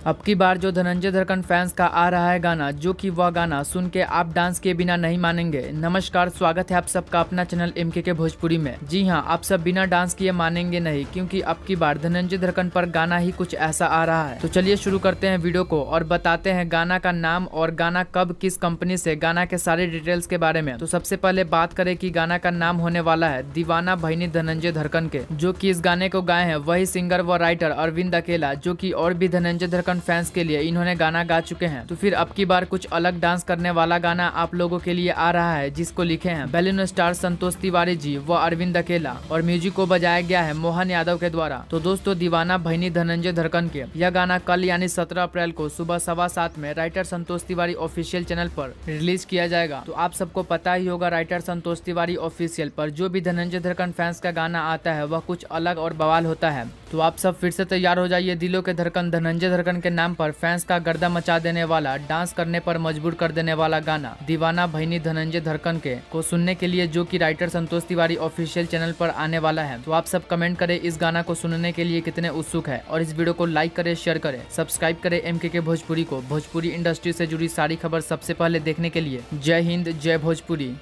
अब की बार जो धनंजय धड़कन फैंस का आ रहा है गाना, जो कि वह गाना सुन के आप डांस किए बिना नहीं मानेंगे। नमस्कार, स्वागत है आप सबका अपना चैनल MKK भोजपुरी में। जी हां, आप सब बिना डांस किए मानेंगे नहीं, क्योंकि अब की बार धनंजय धड़कन पर गाना ही कुछ ऐसा आ रहा है। तो चलिए शुरू करते हैं वीडियो को और बताते हैं गाना का नाम और गाना कब किस कंपनी से, गाना के सारे डिटेल्स के बारे में। तो सबसे पहले बात करें कि गाना का नाम होने वाला है दीवाना भैनी धनंजय धड़कन के। जो कि इस गाने को गाए हैं वही सिंगर व राइटर अरविंद अकेला, जो कि और भी धनंजय धड़कन फैंस के लिए इन्होंने गाना गा चुके हैं। तो फिर अब की बार कुछ अलग डांस करने वाला गाना आप लोगों के लिए आ रहा है, जिसको लिखे हैं बैलून स्टार संतोष तिवारी जी व अरविंद अकेला, और म्यूजिक को बजाया गया है मोहन यादव के द्वारा। तो दोस्तों, दीवाना भैनी धनंजय धड़कन के यह गाना कल यानी 17 अप्रैल को सुबह 7:15 में writer Santosh Tiwari official channel पर रिलीज किया जाएगा। तो आप सबको पता ही होगा, राइटर संतोष तिवारी ऑफिशियल पर जो भी धनंजय धड़कन फैंस का गाना आता है वह कुछ अलग और बवाल होता है। तो आप सब फिर से तैयार हो जाइए। दिलों के धड़कन धनंजय धड़कन के नाम पर फैंस का गर्दा मचा देने वाला, डांस करने पर मजबूर कर देने वाला गाना दीवाना भैनी धनंजय धड़कन के को सुनने के लिए, जो कि writer Santosh Tiwari official channel पर आने वाला है। तो आप सब कमेंट करें इस गाना को सुनने के लिए कितने उत्सुक है, और इस वीडियो को लाइक करें, शेयर करें, सब्सक्राइब करें MKK भोजपुरी को। भोजपुरी इंडस्ट्री से जुड़ी सारी खबर सबसे पहले देखने के लिए जय हिंद, जय भोजपुरी।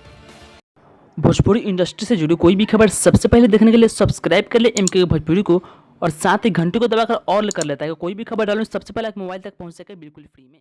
भोजपुरी इंडस्ट्री से जुड़ी कोई भी खबर सबसे पहले देखने के लिए सब्सक्राइब कर ले MKK भोजपुरी को, और साथ ही घंटे को दबाकर ऑल कर लेता है। कोई भी खबर डालूं सबसे पहले आप मोबाइल तक पहुंच सके बिल्कुल फ्री में।